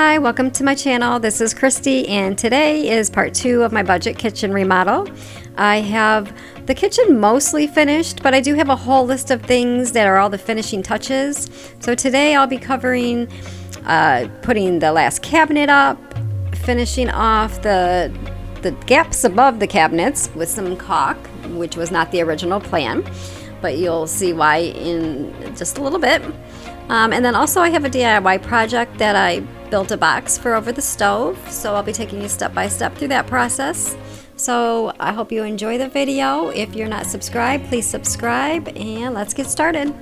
Hi, welcome to my channel. This is Christy, and today is part 2 of my budget kitchen remodel. I have the kitchen mostly finished, but I do have a whole list of things that are all the finishing touches. So today I'll be covering putting the last cabinet up, finishing off the gaps above the cabinets with some caulk, which was not the original plan, but you'll see why in just a little bit. And then also I have a DIY project that I built a box for over the stove, so I'll be taking you step by step through that process. So I hope you enjoy the video. If you're not subscribed, please subscribe, and let's get started.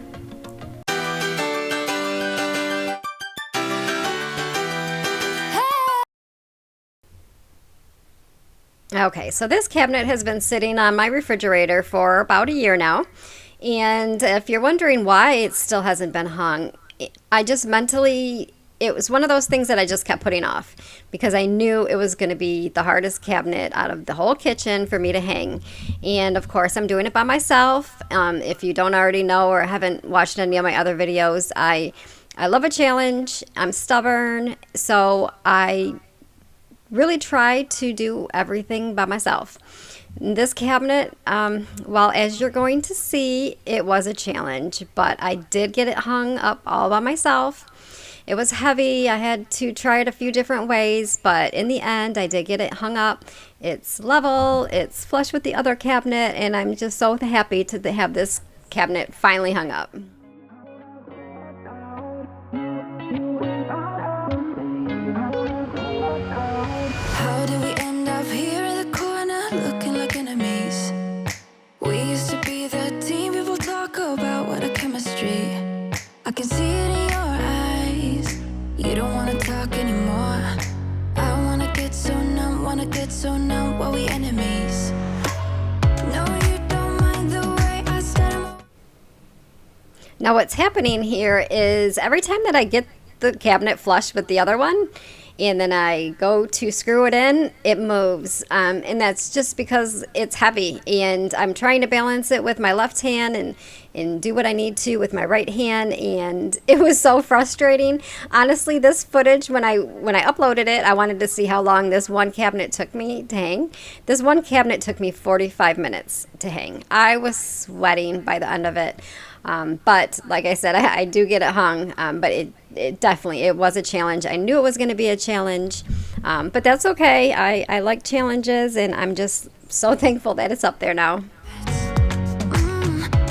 Okay, so this cabinet has been sitting on my refrigerator for about a year now. And if you're wondering why it still hasn't been hung, I just mentally, it was one of those things that I just kept putting off because I knew it was going to be the hardest cabinet out of the whole kitchen for me to hang. And of course, I'm doing it by myself. If you don't already know or haven't watched any of my other videos, I love a challenge. I'm stubborn, so I really try to do everything by myself. This cabinet, well, as you're going to see, it was a challenge, but I did get it hung up all by myself. It was heavy. I had to try it a few different ways, but in the end, I did get it hung up. It's level, it's flush with the other cabinet, and I'm just so happy to have this cabinet finally hung up. How did we end up here in the corner looking like enemies? We used to be the team people talk about, what a chemistry. I can see it in your eyes. You don't wanna talk anymore. I wanna get so numb while we enemies. No, you don't mind the way I start. Now what's happening here is every time that I get the cabinet flush with the other one, and then I go to screw it in, it moves. And that's just because it's heavy. And I'm trying to balance it with my left hand and do what I need to with my right hand. And it was so frustrating. Honestly, this footage, when I uploaded it, I wanted to see how long this one cabinet took me to hang. This one cabinet took me 45 minutes to hang. I was sweating by the end of it. But like I said, I do get it hung, but it definitely, it was a challenge. I knew it was going to be a challenge, but that's okay. I like challenges, and I'm just so thankful that it's up there now.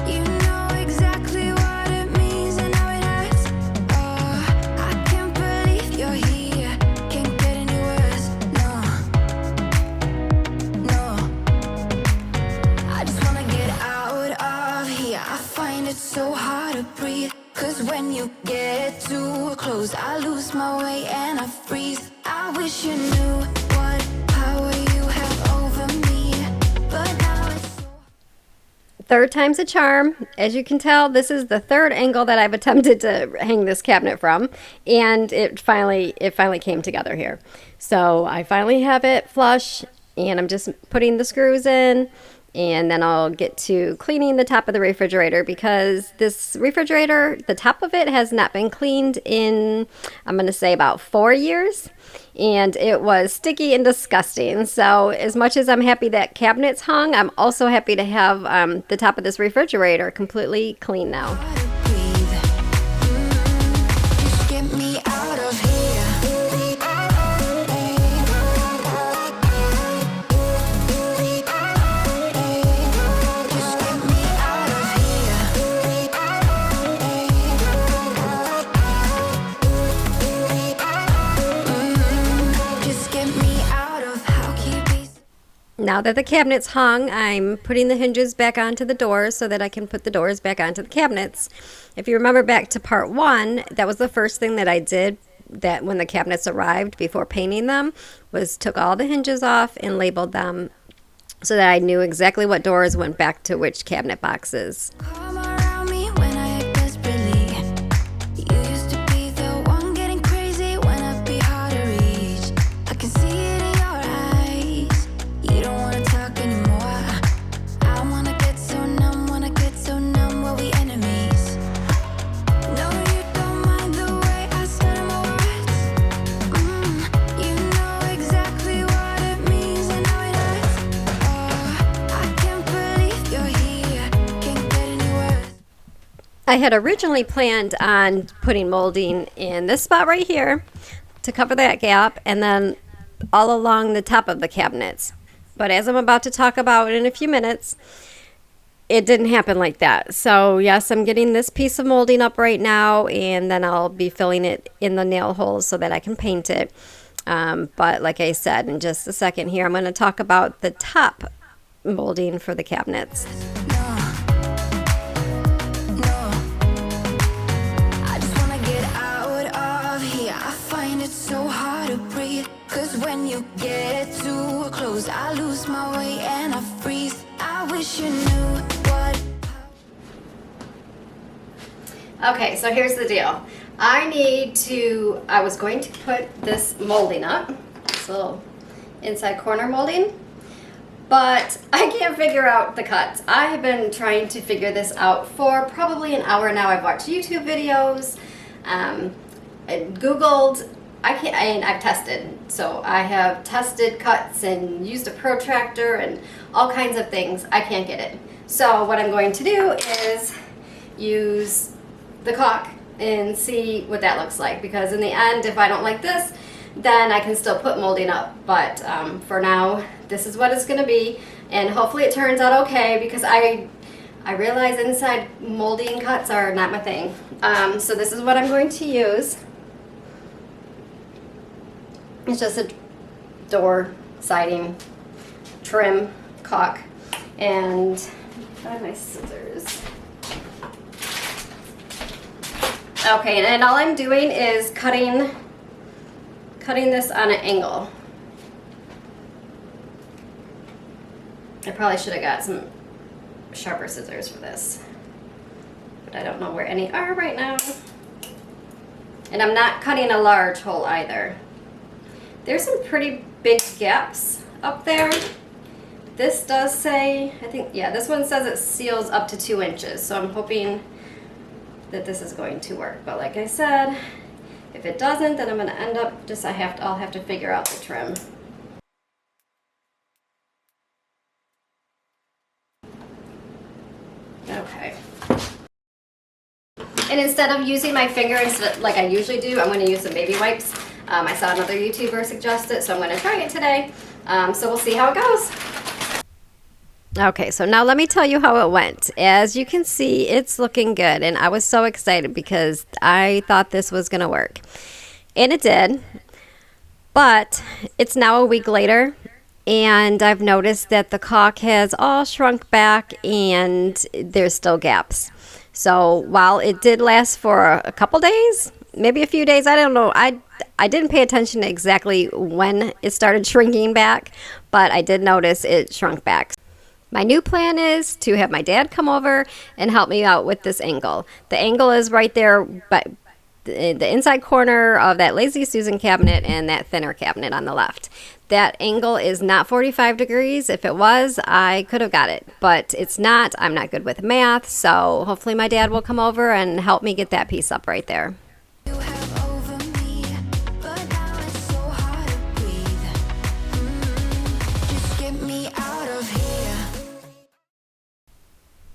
You know exactly what it means and how it hurts. Oh, I can't believe you're here. Can't get any worse. No. I just wanna get out of here. I find it so hard to breathe. 'Cause when you get too close, I lose my way and I freeze. I wish you knew what power you have over me, but now it's so... Third time's a charm. As you can tell, this is the third angle that I've attempted to hang this cabinet from, and it finally came together here. So I finally have it flush, and I'm just putting the screws in. And then I'll get to cleaning the top of the refrigerator, because this refrigerator, the top of it has not been cleaned in, I'm going to say, about 4 years. And it was sticky and disgusting. So as much as I'm happy that cabinet's hung, I'm also happy to have the top of this refrigerator completely clean now. Just get me out of here. Now that the cabinet's hung, I'm putting the hinges back onto the doors so that I can put the doors back onto the cabinets. If you remember back to part 1, that was the first thing that I did, that when the cabinets arrived before painting them, was took all the hinges off and labeled them so that I knew exactly what doors went back to which cabinet boxes. Come around me when I act desperately. You used to be the one getting crazy when I'd be hard to reach. I can see it in your eyes. You don't wanna talk anymore. I wanna get so numb while we enemies. No, you don't mind the way I stutter my words. I had originally planned on putting molding in this spot right here to cover that gap, and then all along the top of the cabinets. But as I'm about to talk about in a few minutes, it didn't happen like that. So yes, I'm getting this piece of molding up right now, and then I'll be filling it in the nail holes so that I can paint it. But like I said, in just a second here, I'm going to talk about the top molding for the cabinets. So hard to breathe, 'cause when you get too close, I lose my way and I freeze. I wish you knew what. Okay, so here's the deal. I was going to put this molding up, this little inside corner molding, but I can't figure out the cuts. I have been trying to figure this out for probably an hour now. I've watched YouTube videos, I Googled. I've tested. So I have tested cuts and used a protractor and all kinds of things. I can't get it. So what I'm going to do is use the caulk and see what that looks like, because in the end, if I don't like this, then I can still put molding up. But for now, this is what it's going to be, and hopefully it turns out okay, because I realize inside molding cuts are not my thing. So this is what I'm going to use. It's just a door siding trim caulk, and find my scissors. Okay, and all I'm doing is cutting this on an angle. I probably should have got some sharper scissors for this, but I don't know where any are right now. And I'm not cutting a large hole either. There's some pretty big gaps up there. This does say, I think, yeah, this one says it seals up to 2 inches, so I'm hoping that this is going to work. But like I said, if it doesn't, then I'm going to end up I'll have to figure out the trim. Okay. And instead of using my finger like I usually do, I'm going to use some baby wipes. I saw another YouTuber suggest it, so I'm going to try it today. So we'll see how it goes. Okay, so now let me tell you how it went. As you can see, it's looking good, and I was so excited because I thought this was going to work. And it did, but it's now a week later, and I've noticed that the caulk has all shrunk back and there's still gaps. So while it did last for a couple days, maybe a few days, I don't know, I didn't pay attention to exactly when it started shrinking back, but I did notice it shrunk back. My new plan is to have my dad come over and help me out with this angle. The angle is right there, but the inside corner of that Lazy Susan cabinet and that thinner cabinet on the left. That angle is not 45 degrees. If it was, I could have got it, but it's not. I'm not good with math, so hopefully my dad will come over and help me get that piece up right there.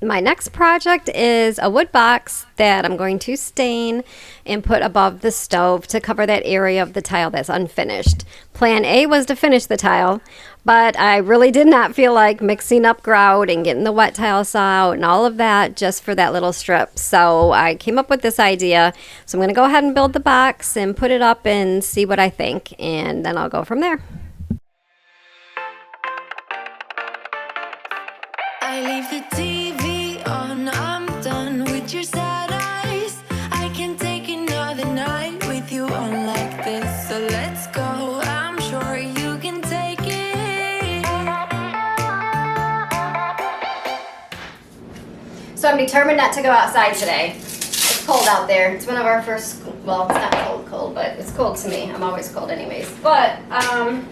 My next project is a wood box that I'm going to stain and put above the stove to cover that area of the tile that's unfinished. Plan A was to finish the tile, but I really did not feel like mixing up grout and getting the wet tile saw out and all of that just for that little strip. So I came up with this idea. So I'm going to go ahead and build the box and put it up and see what I think, and then I'll go from there. I leave the TV on, I'm done with your sad eyes. I can take another night with you on like this. So let's go, I'm sure you can take it. So I'm determined not to go outside today. It's cold out there. It's one of our first, well, it's not cold, but it's cold to me. I'm always cold anyways. But,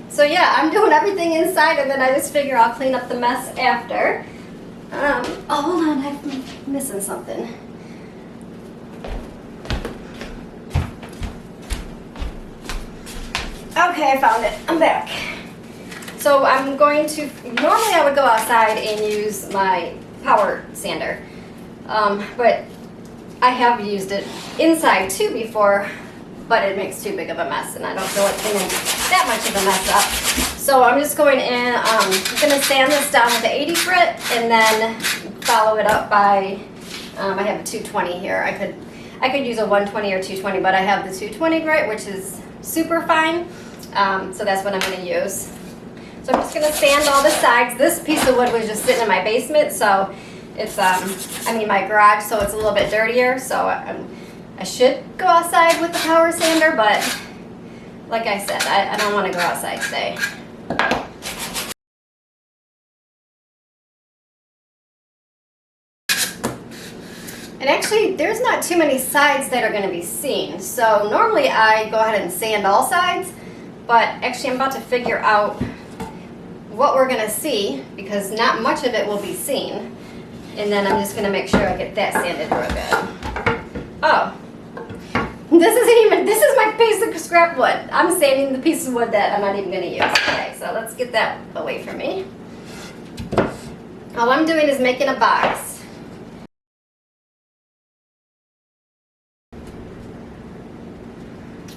so yeah, I'm doing everything inside, and then I just figure I'll clean up the mess after. Oh, hold on, I'm missing something. Okay, I found it. I'm back. So I'm going to, normally I would go outside and use my power sander. But I have used it inside too before, but it makes too big of a mess, and I don't feel like cleaning that much of a mess up. So I'm just going in, I'm gonna sand this down with the 80 grit, and then follow it up by, I have a 220 here. I could use a 120 or 220, but I have the 220 grit, which is super fine. So that's what I'm gonna use. So I'm just gonna sand all the sides. This piece of wood was just sitting in my basement, so it's, my garage, so it's a little bit dirtier. So I should go outside with the power sander, but like I said, I don't want to go outside today. And actually, there's not too many sides that are going to be seen. So normally I go ahead and sand all sides, but actually I'm about to figure out what we're going to see, because not much of it will be seen. And then I'm just going to make sure I get that sanded real good. Oh, this is my piece of scrap wood. I'm sanding the piece of wood that I'm not even going to use. Okay, so let's get that away from me. All I'm doing is making a box.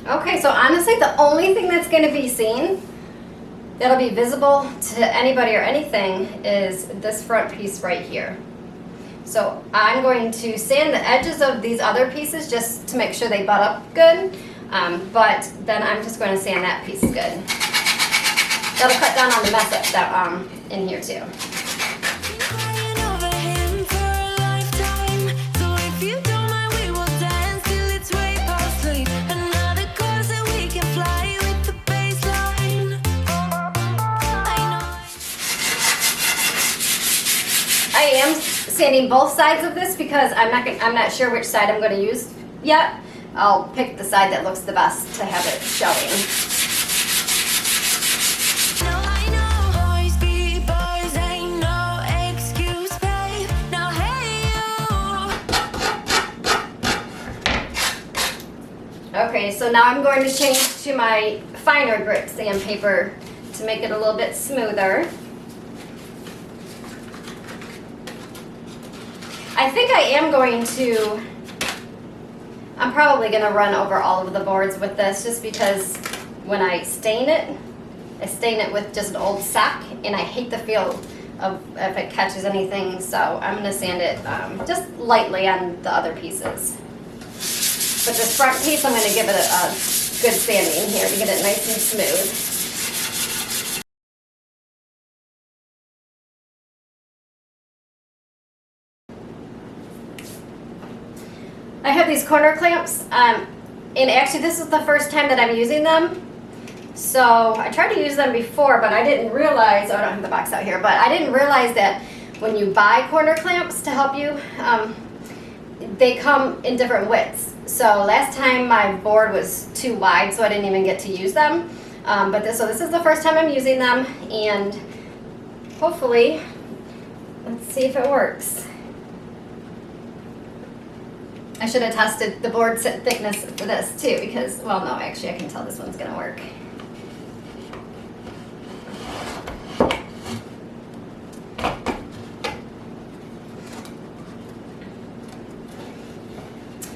Okay, so honestly, the only thing that's going to be seen, that'll be visible to anybody or anything, is this front piece right here. So I'm going to sand the edges of these other pieces just to make sure they butt up good, but then I'm just going to sand that piece good. That'll cut down on the mess up that in here too. I am sanding both sides of this because I'm not sure which side I'm going to use yet. I'll pick the side that looks the best to have it showing. Okay, so now I'm going to change to my finer grit sandpaper to make it a little bit smoother. I think I am going to, I'm probably going to run over all of the boards with this, just because when I stain it with just an old sock, and I hate the feel of if it catches anything, so I'm going to sand it just lightly on the other pieces. But this front piece, I'm going to give it a good sanding here to get it nice and smooth. I have these corner clamps, and actually this is the first time that I'm using them. So I tried to use them before, but I didn't realize, I don't have the box out here, but I didn't realize that when you buy corner clamps to help you, they come in different widths. So last time my board was too wide, so I didn't even get to use them. So this is the first time I'm using them, and hopefully, let's see if it works. I should have tested the board thickness for this too, because, well, no, actually I can tell this one's gonna work.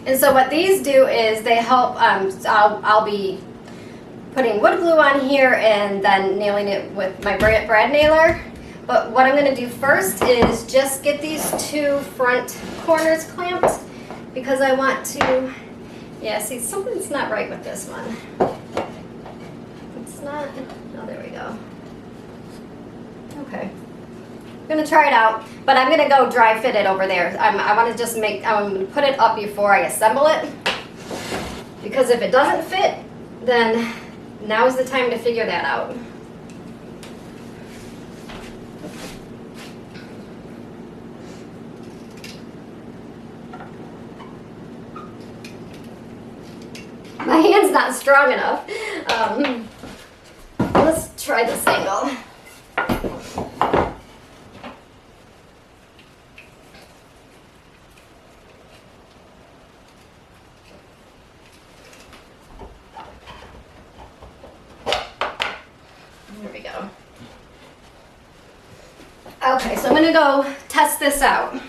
And so what these do is they help, I'll be putting wood glue on here and then nailing it with my brad nailer. But what I'm gonna do first is just get these two front corners clamped, because I want to, yeah, see, something's not right with this one. It's not, oh, there we go. Okay. I'm gonna try it out, but I'm gonna go dry fit it over there. I wanna just I'm gonna put it up before I assemble it, because if it doesn't fit, then now's the time to figure that out. My hand's not strong enough. Let's try this angle. There we go. Okay, so I'm gonna go test this out.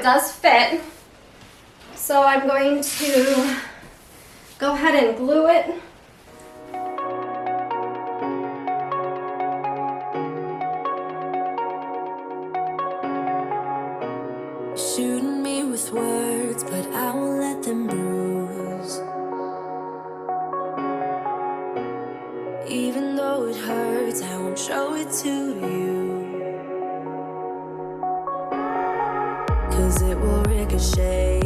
it does fit. So I'm going to go ahead and glue it. Shooting me with words, but I won't let them bruise. Even though it hurts, I won't show it to you. 'Cause it will ricochet,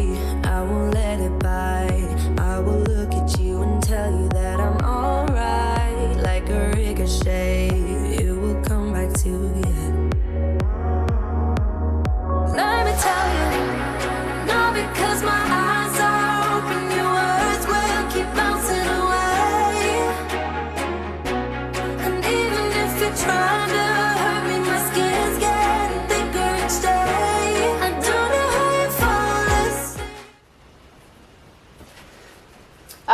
I won't let it bite. I will look at you and tell you that I'm alright. Like a ricochet, it will come back to you. Let me tell you, not because my eyes are open, your words will keep bouncing away. And even if you're trying to hurt me, my skin's getting thicker each day. I don't know how you fall asleep.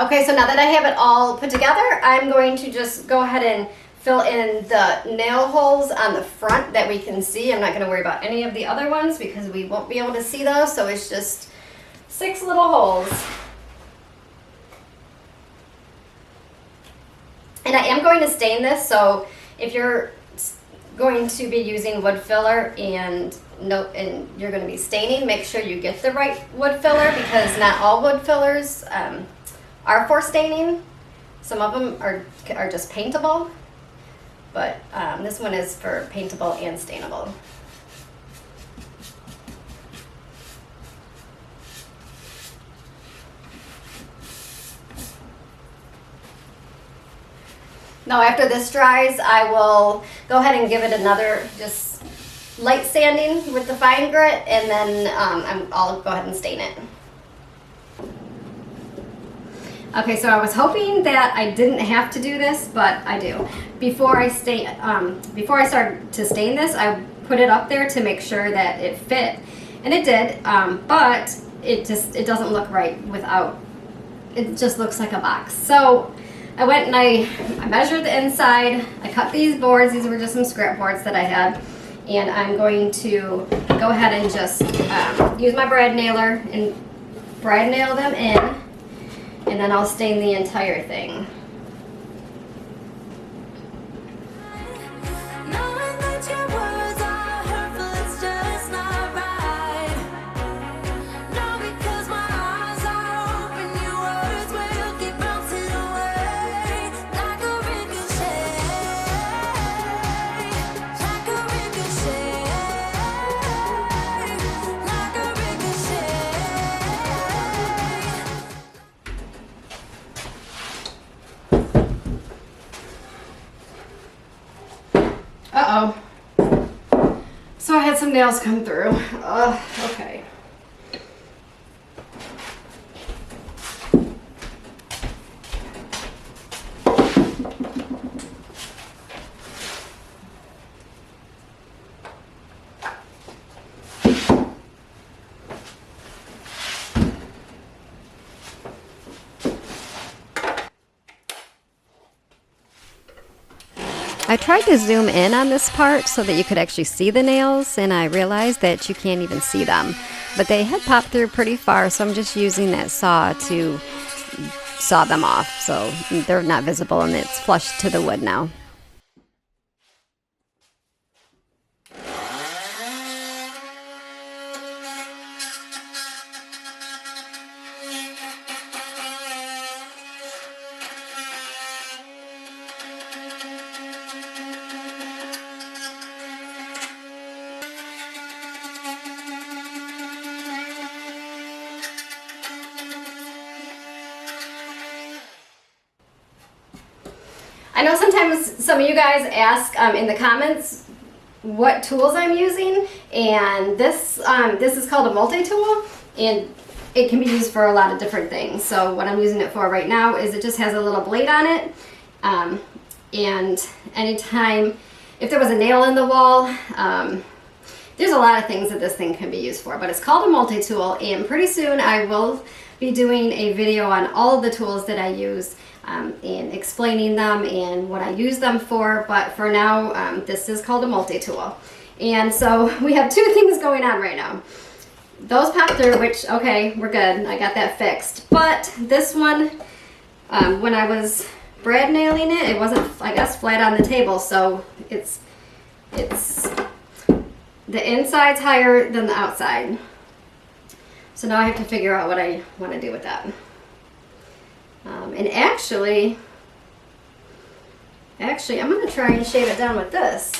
Okay, so now that I have it all put together, I'm going to just go ahead and fill in the nail holes on the front that we can see. I'm not going to worry about any of the other ones because we won't be able to see those, so it's just 6 little holes. And I am going to stain this, so if you're going to be using wood filler and you're going to be staining, make sure you get the right wood filler, because not all wood fillers are for staining. Some of them are just paintable. But this one is for paintable and stainable. Now after this dries, I will go ahead and give it another just light sanding with the fine grit, and then I'll go ahead and stain it. Okay, so I was hoping that I didn't have to do this, but I do. Before I started to stain this, I put it up there to make sure that it fit, and it did. But it doesn't look right without. It just looks like a box. So I went and I measured the inside. I cut these boards. These were just some scrap boards that I had, and I'm going to go ahead and just use my brad nailer and brad nail them in. And then I'll stain the entire thing. Knowing that your words are hurtful, it's just not right. No, because my eyes are open, your words will keep bouncing away. Like a ricochet, like a ricochet, like a ricochet. Uh-oh. So I had some nails come through. Okay. I tried to zoom in on this part so that you could actually see the nails, and I realized that you can't even see them. But they had popped through pretty far, so I'm just using that saw to saw them off. So they're not visible, and it's flush to the wood now. I know sometimes some of you guys ask in the comments what tools I'm using, and this is called a multi-tool, and it can be used for a lot of different things. So what I'm using it for right now is it just has a little blade on it, and anytime, if there was a nail in the wall, there's a lot of things that this thing can be used for, but it's called a multi-tool, and pretty soon I will be doing a video on all of the tools that I use and explaining them and what I use them for. But for now, this is called a multi-tool. And so we have two things going on right now. those popped through, which, okay, we're good. I got that fixed. But this one, when I was brad nailing it, it wasn't, I guess, flat on the table. So it's the inside's higher than the outside. So now I have to figure out what I want to do with that. And actually, I'm going to try and shave it down with this.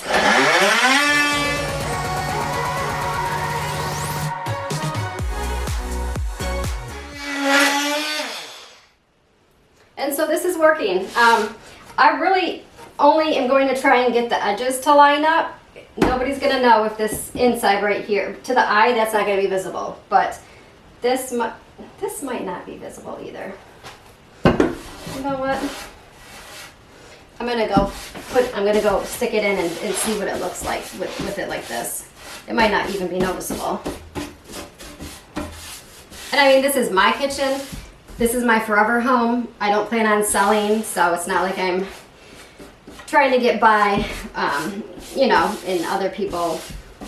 And so this is working. I really only am going to try and get the edges to line up. Nobody's going to know if this inside right here, to the eye, that's not going to be visible. But this might not be visible either. You know what? I'm gonna go stick it in and see what it looks like with it like this. It might not even be noticeable. And I mean, this is my kitchen. This is my forever home. I don't plan on selling, so it's not like I'm trying to get by, you know, and other people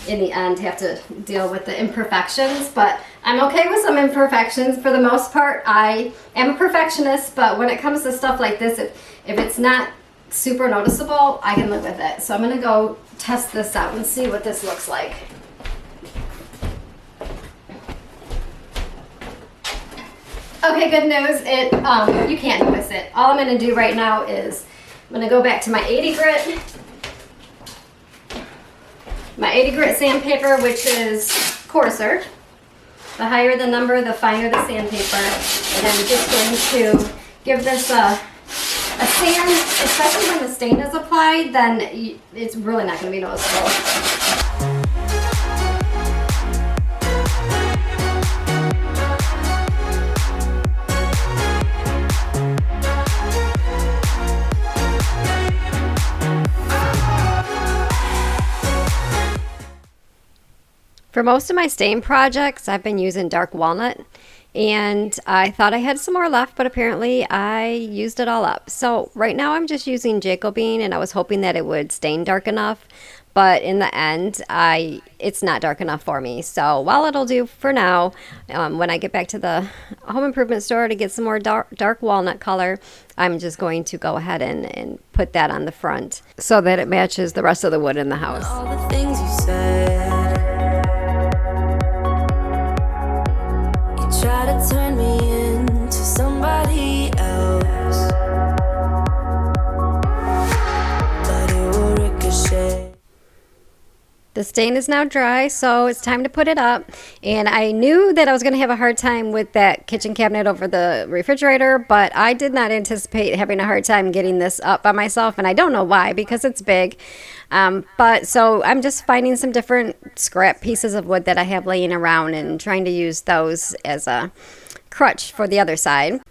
in the end have to deal with the imperfections, but I'm okay with some imperfections. For the most part, I am a perfectionist, but when it comes to stuff like this, if it's not super noticeable, I can live with it. So I'm gonna go test this out and see what this looks like. Okay, good news. You can't notice it. All I'm gonna do right now is I'm gonna go back to my 80 grit. My 80 grit sandpaper, which is coarser. The higher the number, the finer the sandpaper. And I'm just going to give this a sand, especially when the stain is applied, then it's really not going to be noticeable. For most of my stain projects, I've been using dark walnut, and I thought I had some more left, but apparently I used it all up. So right now I'm just using Jacobine, and I was hoping that it would stain dark enough, but in the end, it's not dark enough for me. So while it'll do for now, when I get back to the home improvement store to get some more dark walnut color, I'm just going to go ahead and put that on the front so that it matches the rest of the wood in the house. All the things you said. Try to turn me into somebody else, but it will ricochet. The stain is now dry, so it's time to put it up. And I knew that I was going to have a hard time with that kitchen cabinet over the refrigerator, but I did not anticipate having a hard time getting this up by myself, and I don't know why, because it's big. But so I'm just finding some different scrap pieces of wood that I have laying around and trying to use those as a crutch for the other side.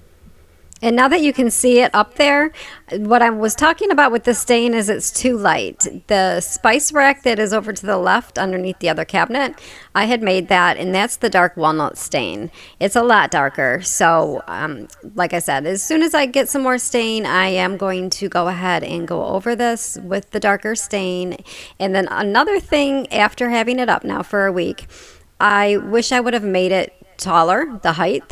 And now that you can see it up there, what I was talking about with the stain is it's too light. The spice rack that is over to the left underneath the other cabinet, I had made that, and that's the dark walnut stain. It's a lot darker. So like I said, as soon as I get some more stain, I am going to go ahead and go over this with the darker stain. And then another thing, after having it up now for a week, I wish I would have made it taller, the height.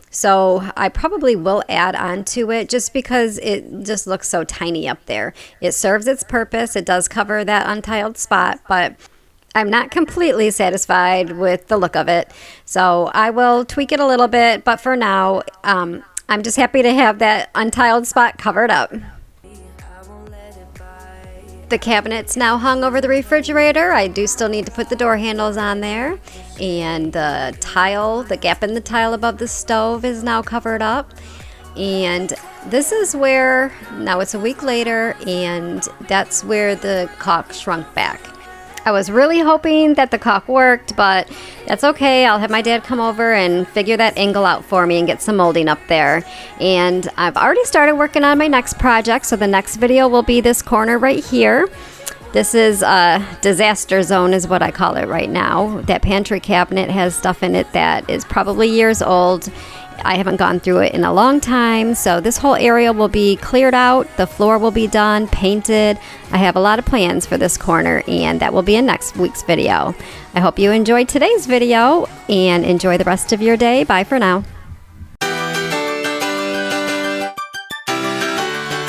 So I probably will add on to it just because it just looks so tiny up there. It serves its purpose. It does cover that untiled spot, but I'm not completely satisfied with the look of it. So I will tweak it a little bit, but for now, I'm just happy to have that untiled spot covered up. The cabinet's now hung over the refrigerator. I do still need to put the door handles on there. And the tile, the gap in the tile above the stove is now covered up. And this is where, now it's a week later, and that's where the caulk shrunk back. I was really hoping that the caulk worked, but that's okay. I'll have my dad come over and figure that angle out for me and get some molding up there. And I've already started working on my next project, so the next video will be this corner right here. This is a disaster zone is what I call it right now. That pantry cabinet has stuff in it that is probably years old, I haven't gone through it in a long time, so this whole area will be cleared out. The floor will be done, painted. I have a lot of plans for this corner, and that will be in next week's video. I hope you enjoyed today's video, and enjoy the rest of your day. Bye for now.